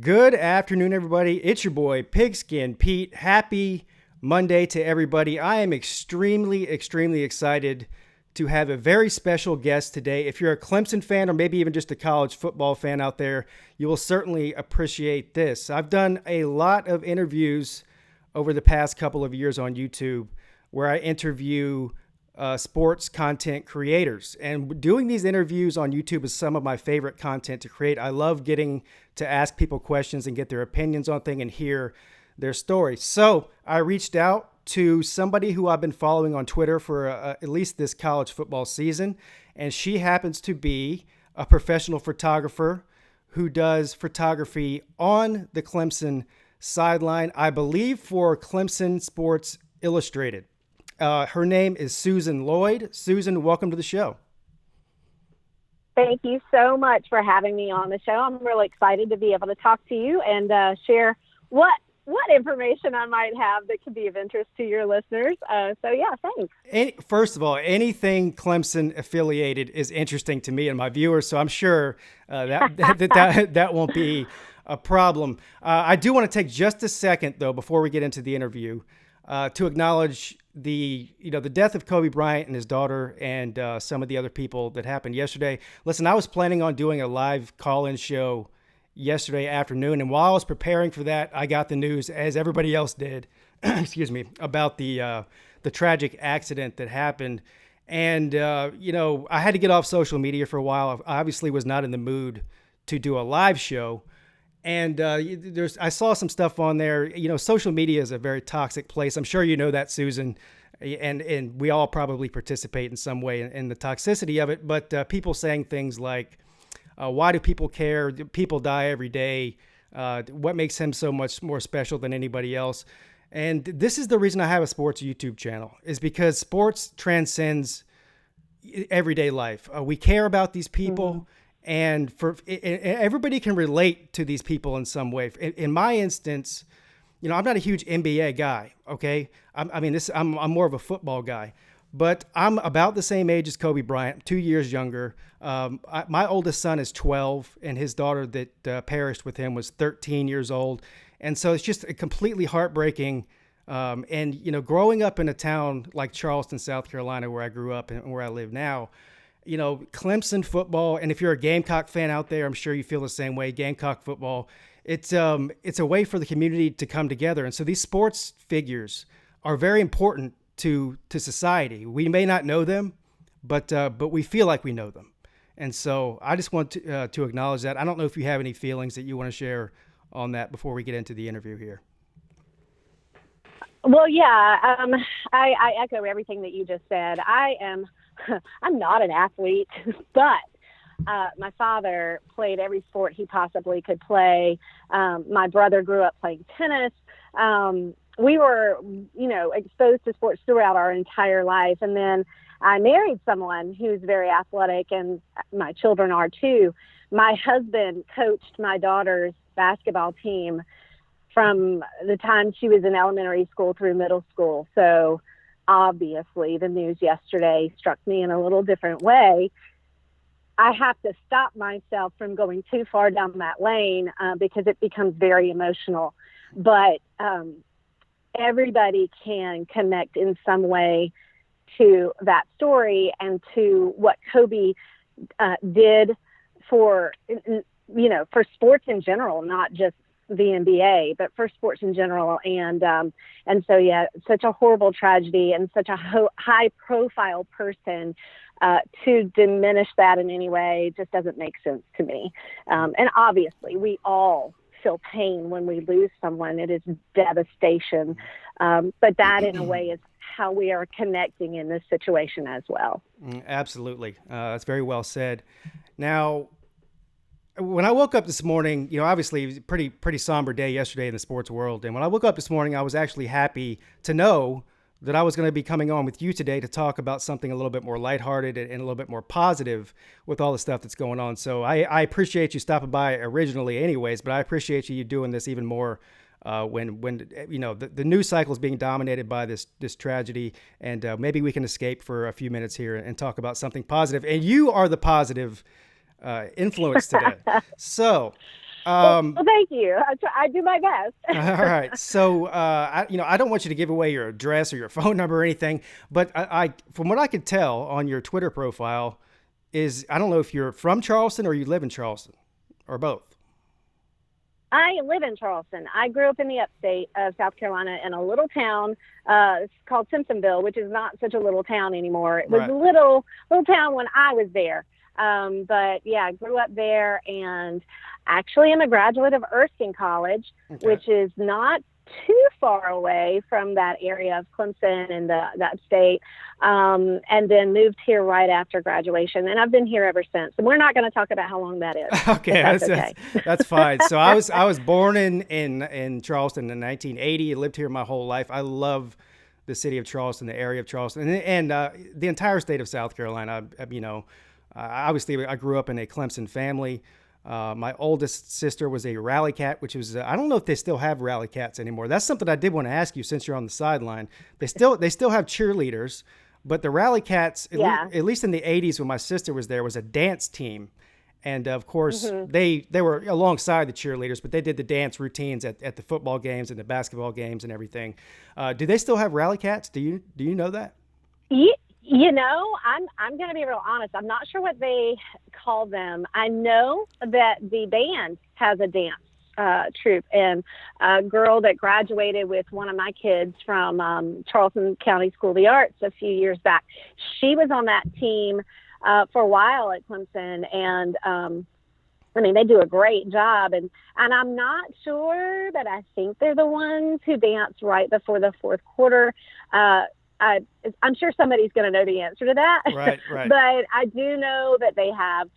Good afternoon, everybody. It's your boy, Pigskin Pete. Happy Monday to everybody. I am extremely excited to have a very special guest today. If you're a Clemson fan or maybe even just a college football fan out there, you will certainly appreciate this. I've done a lot of interviews over the past couple of years on YouTube where I interview sports content creators. And doing these interviews on YouTube is some of my favorite content to create. I love getting to ask people questions and get their opinions on things and hear their stories. So I reached out to somebody who I've been following on Twitter for at least this college football season. And she happens to be a professional photographer who does photography on the Clemson sideline, I believe for Clemson Sports Illustrated. Her name is Susan Lloyd. Susan, welcome to the show. Thank you so much for having me on the show. I'm really excited to be able to talk to you and share what information I might have that could be of interest to your listeners. Thanks. First of all, anything Clemson affiliated is interesting to me and my viewers, so I'm sure that won't be a problem. I do want to take just a second, though, before we get into the interview, to acknowledge the death of Kobe Bryant and his daughter and some of the other people that happened yesterday. Listen, I was planning on doing a live call-in show yesterday afternoon, and while I was preparing for that, I got the news, as everybody else did, excuse me, about the tragic accident that happened. And I had to get off social media for a while. I obviously was not in the mood to do a live show. And I saw some stuff on there. Social media is a very toxic place. I'm sure you know that, Susan, and we all probably participate in some way in the toxicity of it. But people saying things like, why do people care? People die every day. What makes him so much more special than anybody else? And this is the reason I have a sports YouTube channel, is because sports transcends everyday life. We care about these people. Mm-hmm. And everybody can relate to these people in some way. In my instance, I'm not a huge NBA guy. Okay, I'm more of a football guy, but I'm about the same age as Kobe Bryant, 2 years younger. My oldest son is 12, and his daughter that perished with him was 13 years old. And so it's just a completely heartbreaking. And growing up in a town like Charleston, South Carolina, where I grew up and where I live now. Clemson football, and if you're a Gamecock fan out there, I'm sure you feel the same way. Gamecock football, it's a way for the community to come together. And so these sports figures are very important to society. We may not know them, but we feel like we know them. And so I just want to acknowledge that. I don't know if you have any feelings that you want to share on that before we get into the interview here. Well, yeah, I echo everything that you just said. I'm not an athlete, but my father played every sport he possibly could play. My brother grew up playing tennis. We were, exposed to sports throughout our entire life. And then I married someone who's very athletic, and my children are too. My husband coached my daughter's basketball team from the time she was in elementary school through middle school. So obviously, the news yesterday struck me in a little different way. I have to stop myself from going too far down that lane because it becomes very emotional. But everybody can connect in some way to that story and to what Kobe did for sports in general, not just the NBA, but for sports in general. And so, yeah, such a horrible tragedy and such a high profile person, to diminish that in any way just doesn't make sense to me. And obviously we all feel pain when we lose someone. It is devastation. But that in a way is how we are connecting in this situation as well. Absolutely. That's very well said. Now, when I woke up this morning, obviously it was a pretty somber day yesterday in the sports world. And when I woke up this morning, I was actually happy to know that I was going to be coming on with you today to talk about something a little bit more lighthearted and a little bit more positive with all the stuff that's going on. So I appreciate you stopping by originally anyways, but I appreciate you doing this even more when the news cycle is being dominated by this tragedy. And maybe we can escape for a few minutes here and talk about something positive. And you are the positive influence today. So Well, thank you. I do my best. All right. So, I don't want you to give away your address or your phone number or anything, but from what I could tell on your Twitter profile is, I don't know if you're from Charleston or you live in Charleston or both. I live in Charleston. I grew up in the upstate of South Carolina in a little town. It's called Simpsonville, which is not such a little town anymore. It was Right. a little town when I was there. But yeah, I grew up there, and actually I'm a graduate of Erskine College, Okay. which is not too far away from that area of Clemson and the upstate, and then moved here right after graduation. And I've been here ever since. And we're not going to talk about how long that is. Okay, Okay. that's fine. So I was born in Charleston in 1980. I lived here my whole life. I love the city of Charleston, the area of Charleston, and the entire state of South Carolina. Obviously, I grew up in a Clemson family. My oldest sister was a Rally Cat, which was I don't know if they still have Rally Cats anymore. That's something I did want to ask you since you're on the sideline. They still have cheerleaders, but the Rally Cats, at least in the 80s when my sister was there, was a dance team. And of course, they were alongside the cheerleaders, but they did the dance routines at the football games and the basketball games and everything. Do they still have Rally Cats? Do you know that? I'm going to be real honest. I'm not sure what they call them. I know that the band has a dance troupe, and a girl that graduated with one of my kids from Charleston County School of the Arts a few years back, she was on that team for a while at Clemson, and they do a great job, and I'm not sure, but I think they're the ones who dance right before the fourth quarter. I'm sure somebody's going to know the answer to that. Right. But I do know that they have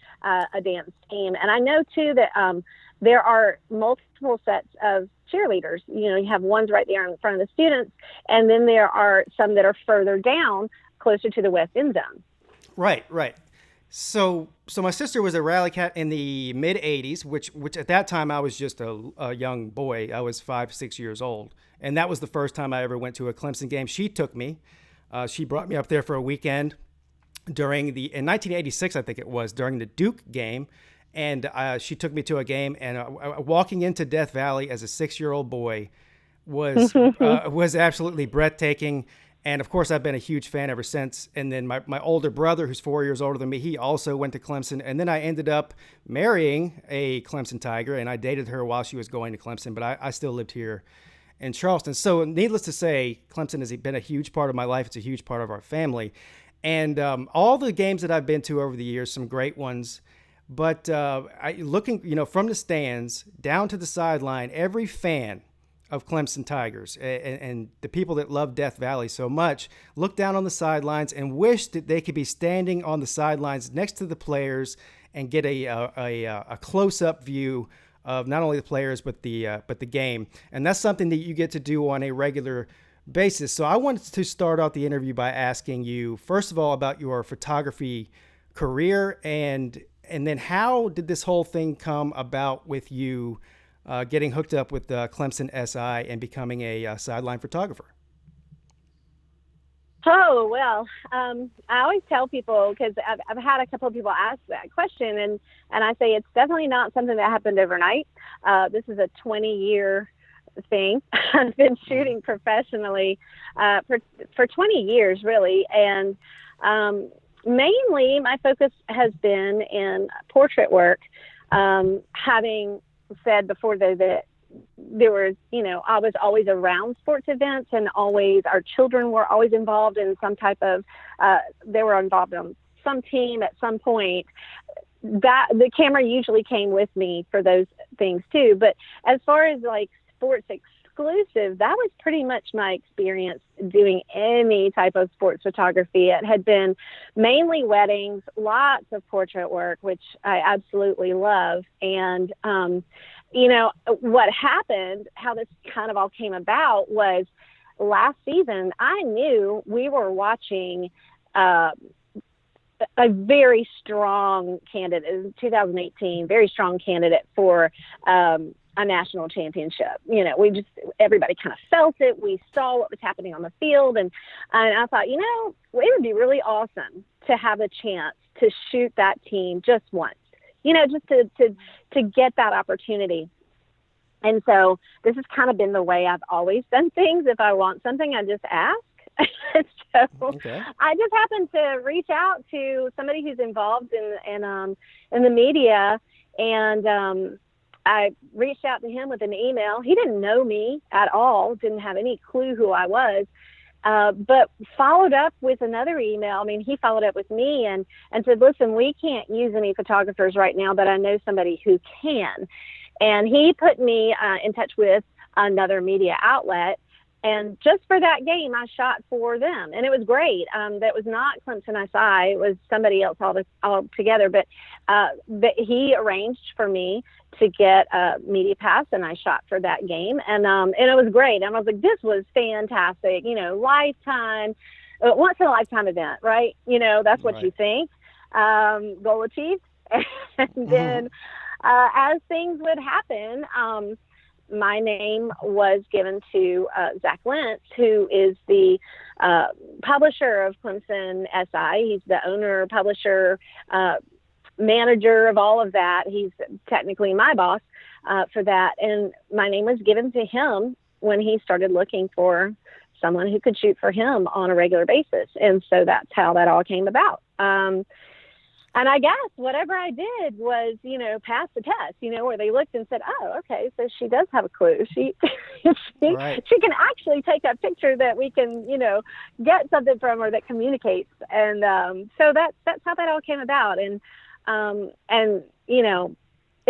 a dance team. And I know, too, that there are multiple sets of cheerleaders. You have ones right there in front of the students, and then there are some that are further down, closer to the west end zone. Right. So my sister was a Rally Cat in the mid 80s, which at that time I was just a young boy. I was 5-6 years old. And that was the first time I ever went to a Clemson game. She took me. She brought me up there for a weekend in 1986, I think it was, during the Duke game. And she took me to a game, and walking into Death Valley as a 6-year-old boy was absolutely breathtaking. And of course, I've been a huge fan ever since. And then my older brother, who's 4 years older than me, he also went to Clemson. And then I ended up marrying a Clemson Tiger, and I dated her while she was going to Clemson. But I still lived here in Charleston. So needless to say, Clemson has been a huge part of my life. It's a huge part of our family. And all the games that I've been to over the years, some great ones. But looking, from the stands down to the sideline, every fan of Clemson Tigers and the people that love Death Valley so much look down on the sidelines and wish that they could be standing on the sidelines next to the players and get a close-up view of not only the players but the game. And that's something that you get to do on a regular basis. So I wanted to start out the interview by asking you, first of all, about your photography career, and then how did this whole thing come about with you getting hooked up with Clemson SI and becoming a sideline photographer? Oh, well, I always tell people, because I've had a couple of people ask that question, and I say it's definitely not something that happened overnight. This is a 20-year thing. I've been shooting professionally for 20 years, really, and mainly my focus has been in portrait work, having said before that there was, I was always around sports events, and our children were always involved in some type of, they were involved on some team at some point. That the camera usually came with me for those things too. But as far as like sports exclusive, that was pretty much my experience doing any type of sports photography. It had been mainly weddings, lots of portrait work, which I absolutely love. And, what happened, how this kind of all came about was last season, I knew we were watching a very strong candidate in 2018, very strong candidate for a national championship. Everybody kind of felt it. We saw what was happening on the field. And I thought, it would be really awesome to have a chance to shoot that team just once. just to get that opportunity. And so this has kind of been the way I've always done things. If I want something, I just ask. So okay. I just happened to reach out to somebody who's involved in the media, and I reached out to him with an email. He didn't know me at all, didn't have any clue who I was, but followed up with another email. I mean, he followed up with me and said, listen, we can't use any photographers right now, but I know somebody who can. And he put me in touch with another media outlet. And just for that game, I shot for them, and it was great. That was not Clemson SI; it was somebody else altogether. But he arranged for me to get a media pass, and I shot for that game, and it was great. And I was like, "This was fantastic! Lifetime, once in a lifetime event, right? That's what you think. Goal achieved." And then, as things would happen, my name was given to Zach Lentz, who is the publisher of Clemson SI. He's the owner, publisher, manager of all of that. He's technically my boss for that. And my name was given to him when he started looking for someone who could shoot for him on a regular basis. And so that's how that all came about. And I guess whatever I did was, pass the test, where they looked and said, oh, okay, so she does have a clue. She Right. she can actually take a picture that we can, get something from her that communicates. And so that's how that all came about. And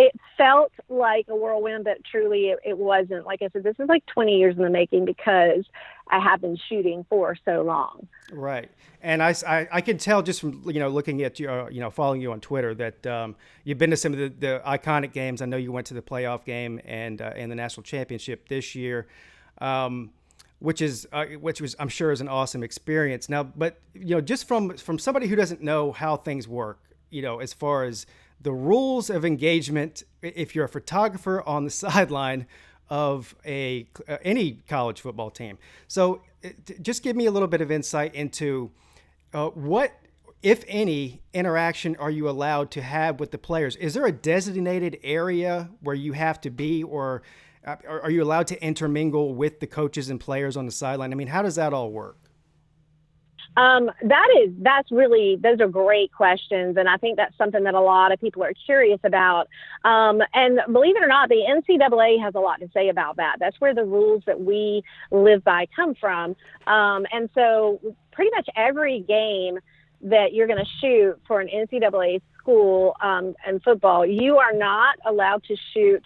it felt like a whirlwind, but truly it wasn't. Like I said, this is like 20 years in the making because I have been shooting for so long. Right. And I can tell just from, looking at you, following you on Twitter that you've been to some of the iconic games. I know you went to the playoff game and the national championship this year, which was, I'm sure, is an awesome experience. Now, but, just from somebody who doesn't know how things work, as far as the rules of engagement, if you're a photographer on the sideline of any college football team. So just give me a little bit of insight into what, if any, interaction are you allowed to have with the players? Is there a designated area where you have to be, or are you allowed to intermingle with the coaches and players on the sideline? I mean, how does that all work? Those are great questions. And I think that's something that a lot of people are curious about. And believe it or not, the NCAA has a lot to say about that. That's where the rules that we live by come from. And so pretty much every game that you're going to shoot for an NCAA school, and football, you are not allowed to shoot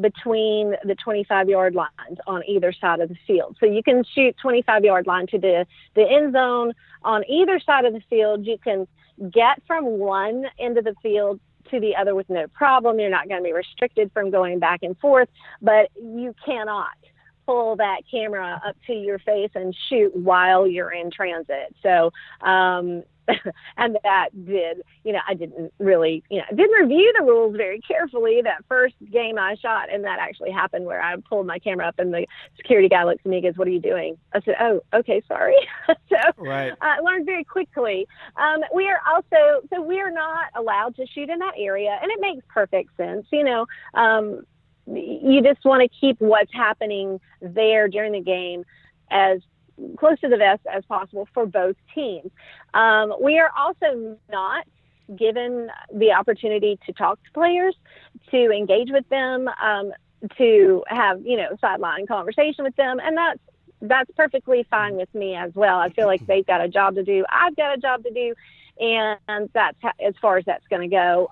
between the 25-yard lines on either side of the field. So you can shoot 25-yard line to the end zone on either side of the field. You can get from one end of the field to the other with no problem. You're not going to be restricted from going back and forth, but you cannot pull that camera up to your face and shoot while you're in transit. So, and that I didn't really, didn't review the rules very carefully that first game I shot. And that actually happened where I pulled my camera up and the security guy looks at me and goes, "What are you doing?" I said, "Oh, okay, sorry." So right. I learned very quickly. We are not allowed to shoot in that area. And it makes perfect sense. You just want to keep what's happening there during the game as close to the vest as possible for both teams. We are also not given the opportunity to talk to players, to engage with them, to have, sideline conversation with them. And that's perfectly fine with me as well. I feel like they've got a job to do. I've got a job to do. And that's as far as that's going to go.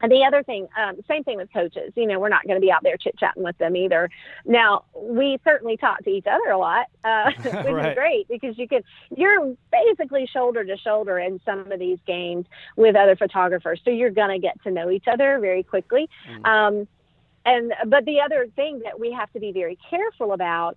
And the other thing, same thing with coaches. We're not going to be out there chit-chatting with them either. Now, we certainly talk to each other a lot, which Right. is great because you're basically shoulder to shoulder in some of these games with other photographers. So you're going to get to know each other very quickly. But the other thing that we have to be very careful about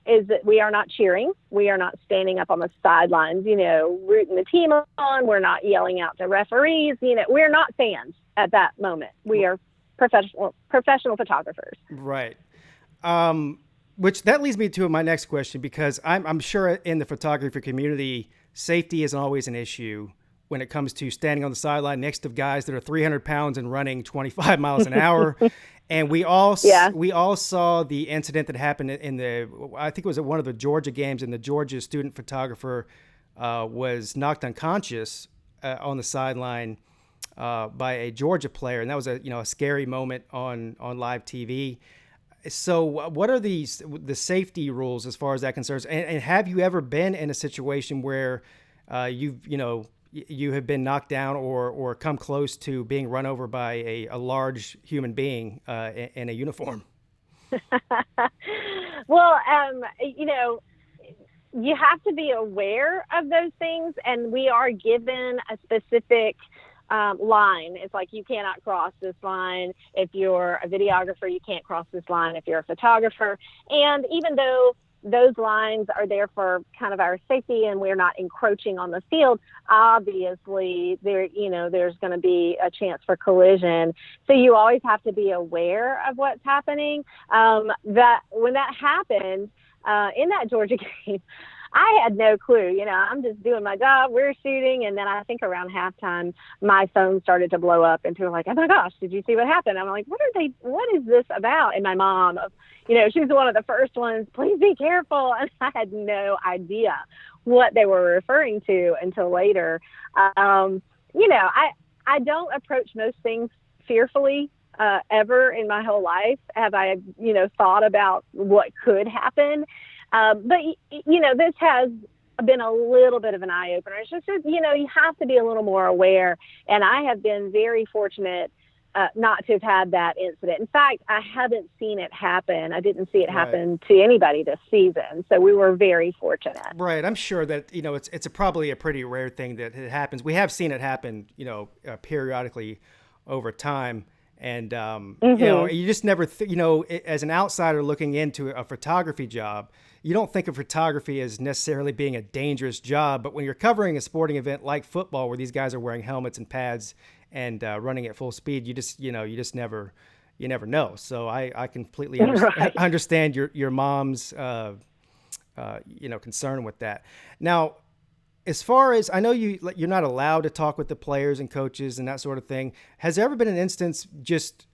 is that we are not cheering. We are not standing up on the sidelines, rooting the team on. We're not yelling out to referees. We're not fans at that moment. We are professional photographers. Right. Which that leads me to my next question, because I'm sure in the photography community, safety is always an issue when it comes to standing on the sideline next to guys that are 300 pounds and running 25 miles an hour. And we all saw the incident that happened I think it was at one of the Georgia games, and the Georgia student photographer was knocked unconscious on the sideline by a Georgia player, and that was a scary moment on live TV. So, what are the safety rules as far as that concerns? And have you ever been in a situation where you have been knocked down or come close to being run over by a large human being in a uniform? Well, you have to be aware of those things, and we are given a specific line. It's like, you cannot cross this line. If you're a videographer, you can't cross this line if you're a photographer. And even though those lines are there for kind of our safety and we're not encroaching on the field, obviously there's going to be a chance for collision. So you always have to be aware of what's happening. That when that happened in that Georgia game, I had no clue. I'm just doing my job. We're shooting. And then I think around halftime, my phone started to blow up, and people were like, "Oh my gosh, did you see what happened?" I'm like, what is this about? And my mom, she was one of the first ones, "Please be careful." And I had no idea what they were referring to until later. I don't approach most things fearfully. Ever in my whole life have I, thought about what could happen. But this has been a little bit of an eye-opener. It's just, you have to be a little more aware. And I have been very fortunate not to have had that incident. In fact, I haven't seen it happen. I didn't see it happen to anybody this season. So we were very fortunate. Right. I'm sure that, it's probably a pretty rare thing that it happens. We have seen it happen, periodically over time. And, you just never, as an outsider looking into a photography job, you don't think of photography as necessarily being a dangerous job. But when you're covering a sporting event like football, where these guys are wearing helmets and pads and running at full speed, you never know. So I completely understand your mom's, concern with that. Now, as far as I know, you're not allowed to talk with the players and coaches and that sort of thing. Has there ever been an instance just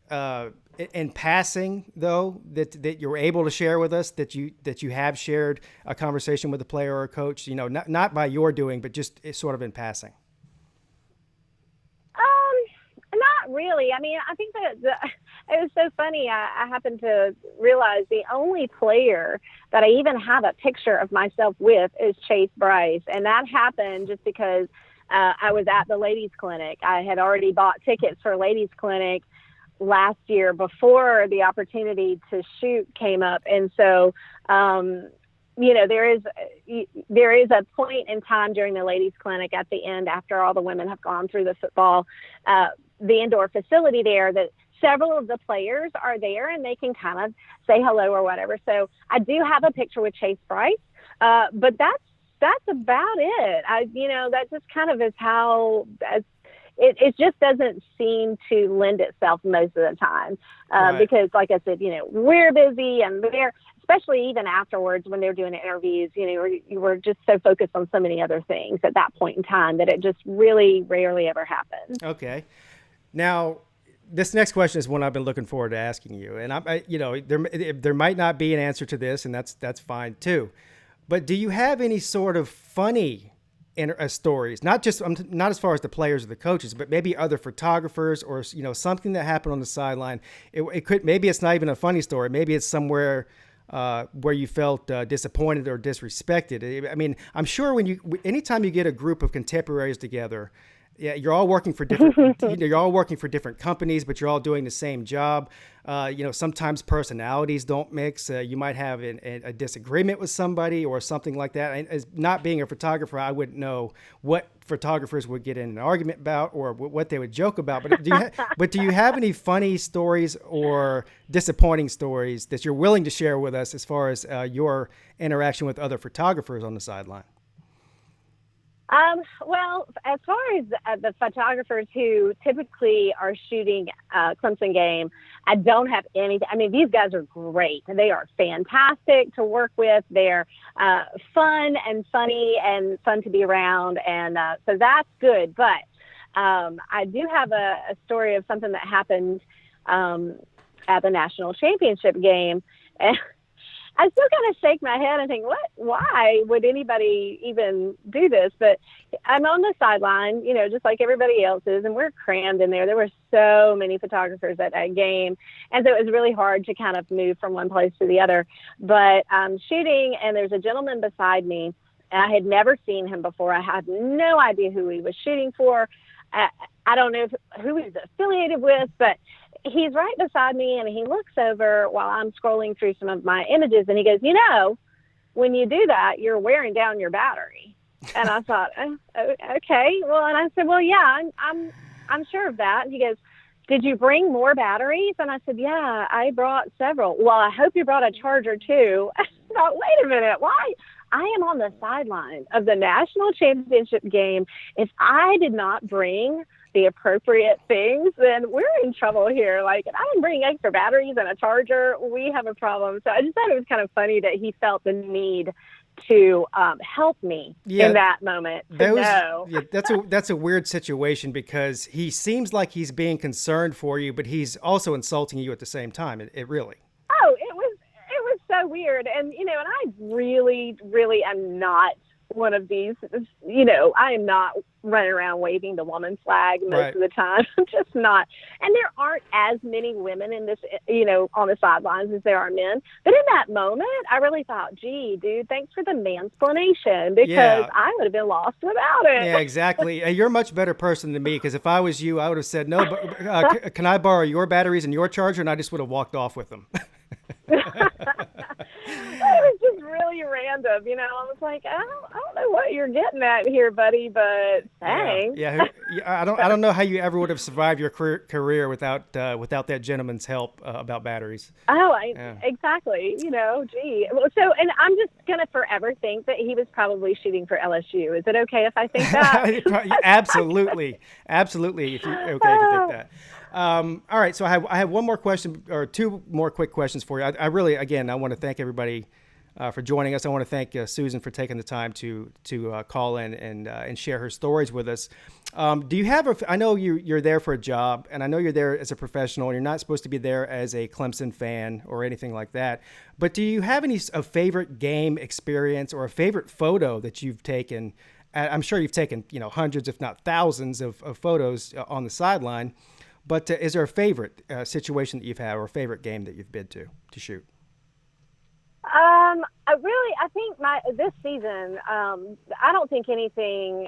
in passing, though, that you're able to share with us that you have shared a conversation with a player or a coach, not by your doing, but just sort of in passing? Not really. I mean, I think that it was so funny. I happened to realize the only player that I even have a picture of myself with is Chase Bryce. And that happened just because I was at the ladies clinic. I had already bought tickets for ladies clinic last year before the opportunity to shoot came up. And so, there is a point in time during the ladies clinic at the end, after all the women have gone through the football, the indoor facility there, that several of the players are there and they can kind of say hello or whatever. So I do have a picture with Chase Bryce, but that's about it. That just kind of is how it just doesn't seem to lend itself most of the time, because like I said, we're busy, and they're, especially even afterwards when they're doing interviews, you were just so focused on so many other things at that point in time that it just really rarely ever happens. Okay. Now, this next question is one I've been looking forward to asking you, and there might not be an answer to this, and that's fine too. But do you have any sort of funny stories? Not as far as the players or the coaches, but maybe other photographers, or something that happened on the sideline. It could, maybe it's not even a funny story. Maybe it's somewhere where you felt disappointed or disrespected. I mean, I'm sure anytime you get a group of contemporaries together, you're all working for different companies, but you're all doing the same job. Sometimes personalities don't mix. You might have a disagreement with somebody or something like that. And as not being a photographer, I wouldn't know what photographers would get in an argument about or what they would joke about. But do you have any funny stories or disappointing stories that you're willing to share with us as far as your interaction with other photographers on the sideline? Well, as far as the photographers who typically are shooting Clemson game, I don't have anything. I mean, these guys are great. They are fantastic to work with. They're fun and funny and fun to be around. And so that's good. But I do have a story of something that happened at the national championship game. And I still kind of shake my head and think, why would anybody even do this? But I'm on the sideline, just like everybody else is, and we're crammed in there. There were so many photographers at that game. And so it was really hard to kind of move from one place to the other. But I'm shooting, and there's a gentleman beside me, and I had never seen him before. I had no idea who he was shooting for. I don't know who he's affiliated with, but he's right beside me, and he looks over while I'm scrolling through some of my images, and he goes, when you do that, you're wearing down your battery. And I thought, oh, okay. Well, and I said, well, yeah, I'm sure of that. And he goes, did you bring more batteries? And I said, yeah, I brought several. Well, I hope you brought a charger too. I thought, wait a minute, why? I am on the sideline of the national championship game. If I did not bring the appropriate things, then we're in trouble here. Like, if I didn't bring extra batteries and a charger, we have a problem. So I just thought it was kind of funny that he felt the need to help me in that moment. That's a weird situation, because he seems like he's being concerned for you, but he's also insulting you at the same time. It really. Oh, it was so weird. And, and I really, really am not one of these, I am not running around waving the woman flag most of the time. I'm just not. And there aren't as many women in this, on the sidelines as there are men. But in that moment, I really thought, gee, dude, thanks for the mansplaination, because I would have been lost without it. Yeah, exactly. You're a much better person than me, because if I was you, I would have said, no, but can I borrow your batteries and your charger? And I just would have walked off with them. It was just really random, I was like, I don't know what you're getting at here, buddy, but thanks. Yeah. I don't know how you ever would have survived your career without that gentleman's help about batteries. Oh, exactly. Gee. Well, so, and I'm just gonna forever think that he was probably shooting for LSU. Is it okay if I think that? Absolutely. If you're okay if you think that. All right, so I have one more question, or two more quick questions for you. I really, again, I want to thank everybody for joining us. I want to thank Susan for taking the time to call in and share her stories with us. Do you have I know you're there for a job, and I know you're there as a professional, and you're not supposed to be there as a Clemson fan or anything like that. But do you have a favorite game experience or a favorite photo that you've taken? I'm sure you've taken hundreds, if not thousands, of photos on the sideline. But is there a favorite situation that you've had, or a favorite game that you've been to shoot? I think this season, I don't think anything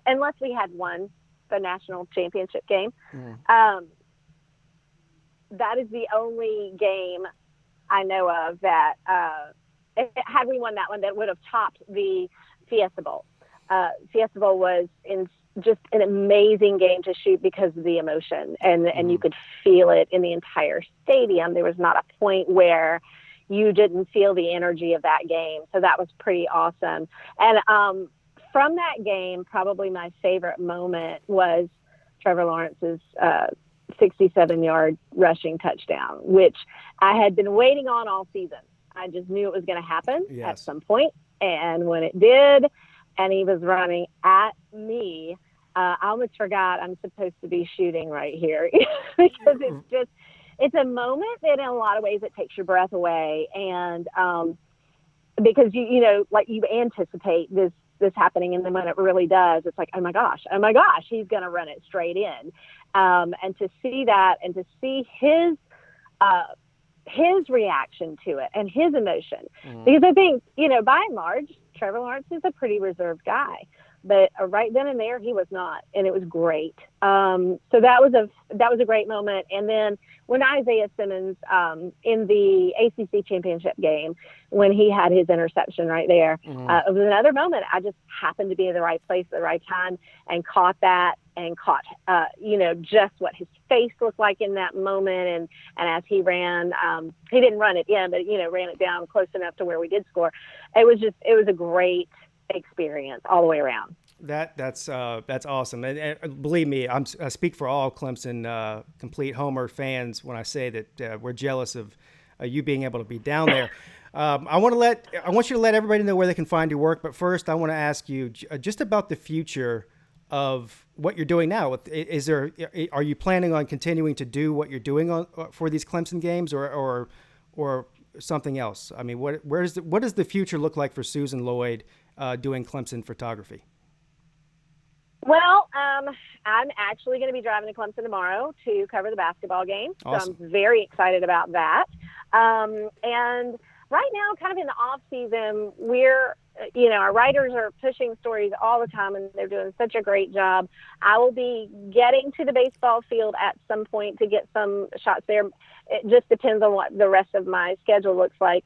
unless we had won the national championship game. That is the only game I know of that, had we won that one, that would have topped the Fiesta Bowl. Fiesta Bowl was just an amazing game to shoot because of the emotion, and you could feel it in the entire stadium. There was not a point where you didn't feel the energy of that game. So that was pretty awesome. And from that game, probably my favorite moment was Trevor Lawrence's 67-yard rushing touchdown, which I had been waiting on all season. I just knew it was going to happen at some point. And when it did, and he was running at me, I almost forgot I'm supposed to be shooting right here because it's a moment that in a lot of ways it takes your breath away. And because you anticipate this happening. And then when it really does, it's like, oh my gosh, he's going to run it straight in. And to see that, and to see his reaction to it and his emotion, because I think, by and large, Trevor Lawrence is a pretty reserved guy, but right then and there he was not, and it was great. So that was a great moment. And then when Isaiah Simmons in the ACC championship game, when he had his interception right there, it was another moment. I just happened to be in the right place at the right time and caught that, and caught just what his face looked like in that moment. And as he ran, he didn't run it in, but ran it down close enough to where we did score. It was a great experience all the way around. That's awesome, and believe me, I speak for all Clemson complete Homer fans when I say that we're jealous of you being able to be down there. I want you to let everybody know where they can find your work, but first I want to ask you just about the future of what you're doing now. Are you planning on continuing to do what you're doing for these Clemson games, or something else? I mean, what does the future look like for Susan Lloyd doing Clemson photography? Well, I'm actually going to be driving to Clemson tomorrow to cover the basketball game. Awesome. So I'm very excited about that. And right now, kind of in the off season, our writers are pushing stories all the time, and they're doing such a great job. I will be getting to the baseball field at some point to get some shots there. It just depends on what the rest of my schedule looks like.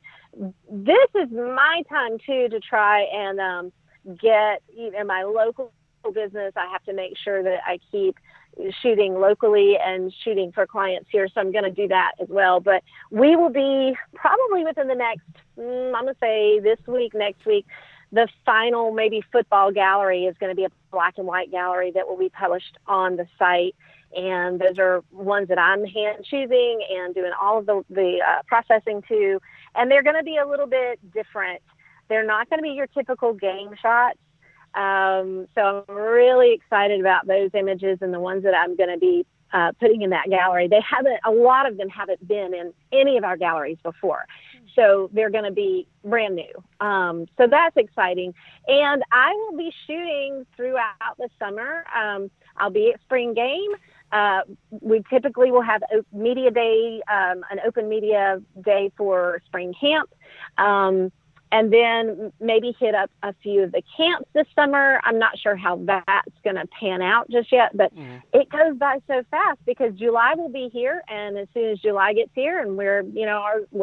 This is my time, too, to try and get my local business. I have to make sure that I keep shooting locally and shooting for clients here. So I'm going to do that as well. But we will be probably within the next, I'm going to say this week, next week, the final maybe football gallery is going to be a black and white gallery that will be published on the site. And those are ones that I'm hand choosing and doing all of the processing to. And they're going to be a little bit different. They're not going to be your typical game shots. So I'm really excited about those images and the ones that I'm going to be putting in that gallery. A lot of them haven't been in any of our galleries before. So they're going to be brand new. So that's exciting. And I will be shooting throughout the summer. I'll be at spring game. We typically will have media day, an open media day for spring camp. And then maybe hit up a few of the camps this summer. I'm not sure how that's going to pan out just yet, but it goes by so fast because July will be here. And as soon as July gets here and we're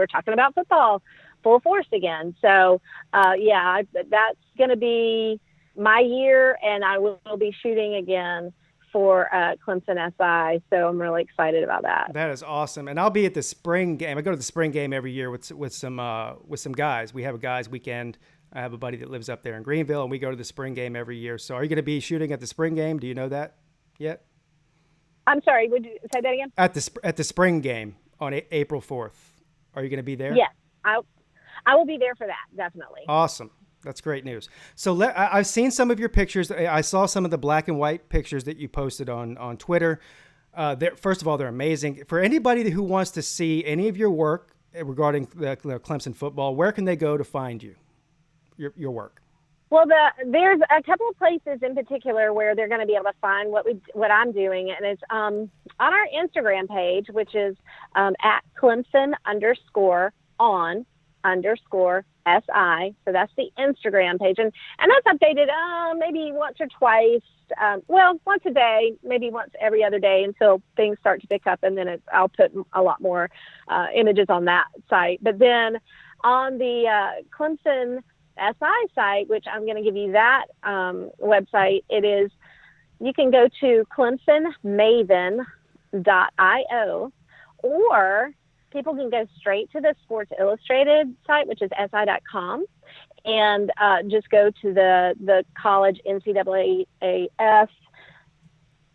talking about football full force again. So, that's going to be my year, and I will be shooting again for Clemson SI, so I'm really excited about that. That is awesome, and I'll be at the spring game. I go to the spring game every year with some guys. We have a guys weekend. I have a buddy that lives up there in Greenville, and we go to the spring game every year. So, are you going to be shooting at the spring game? Do you know that yet? I'm sorry. Would you say that again? At the spring game on April 4th. Are you going to be there? Yes, I will be there for that. Definitely. Awesome. That's great news. So I've seen some of your pictures. I saw some of the black and white pictures that you posted on Twitter. First of all, they're amazing. For anybody who wants to see any of your work regarding the Clemson football, where can they go to find your work? Well, there's a couple of places in particular where they're going to be able to find what I'm doing, and it's on our Instagram page, which is at Clemson_on_SI. So that's the Instagram page. And that's updated maybe once or twice. Once a day, maybe once every other day until things start to pick up. And then I'll put a lot more images on that site. But then on the Clemson SI site, which I'm going to give you that website, you can go to clemsonmaven.io, or people can go straight to the Sports Illustrated site, which is si.com, and just go to the college NCAAF,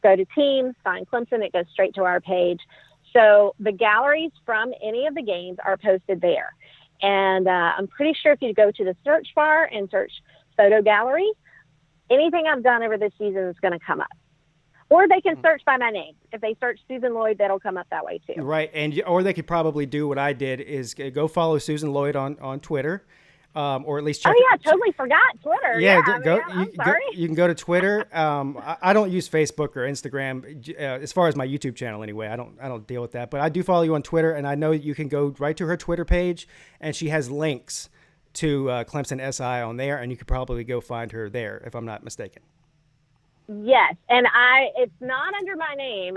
go to teams, find Clemson. It goes straight to our page. So the galleries from any of the games are posted there. And I'm pretty sure if you go to the search bar and search photo gallery, anything I've done over this season is going to come up. Or they can search by my name. If they search Susan Lloyd, that'll come up that way too. Right, or they could probably do what I did, is go follow Susan Lloyd on Twitter, or at least check. Oh yeah, I totally forgot Twitter. I'm sorry. You can go to Twitter. I don't use Facebook or Instagram as far as my YouTube channel anyway. I don't deal with that, but I do follow you on Twitter, and I know you can go right to her Twitter page, and she has links to Clemson SI on there, and you could probably go find her there if I'm not mistaken. Yes, and it's not under my name.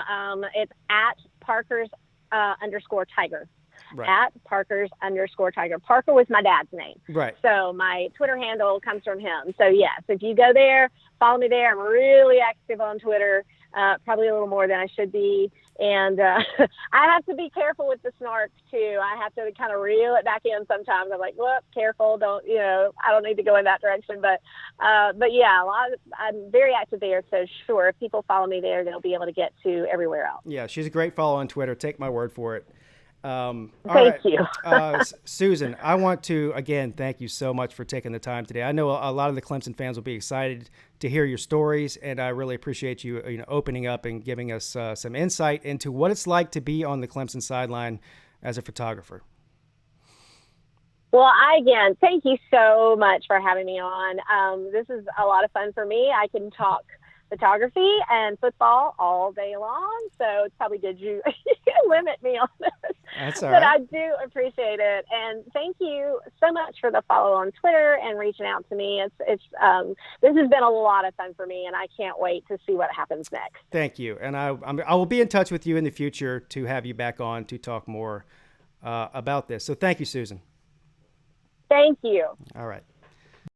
It's at Parker's _Tiger. Right. At Parker's _Tiger. Parker was my dad's name. Right. So my Twitter handle comes from him. So yes, if you go there, follow me there. I'm really active on Twitter. probably a little more than I should be. And I have to be careful with the snark too. I have to kind of reel it back in sometimes. I'm like, whoop, careful, don't, I don't need to go in that direction. But yeah, I'm very active there. So sure, if people follow me there, they'll be able to get to everywhere else. Yeah, she's a great follow on Twitter. Take my word for it. Thank you. Susan, I want to, again, thank you so much for taking the time today. I know a lot of the Clemson fans will be excited to hear your stories, and I really appreciate you, opening up and giving us some insight into what it's like to be on the Clemson sideline as a photographer. Well, again, thank you so much for having me on. This is a lot of fun for me. I can talk photography and football all day long, so it's probably good you limit me on this. That's all right. But I do appreciate it, and thank you so much for the follow on Twitter and reaching out to me. It's this has been a lot of fun for me, and I can't wait to see what happens next. Thank you, and I will be in touch with you in the future to have you back on to talk more about this. So thank you, Susan. Thank you. All right.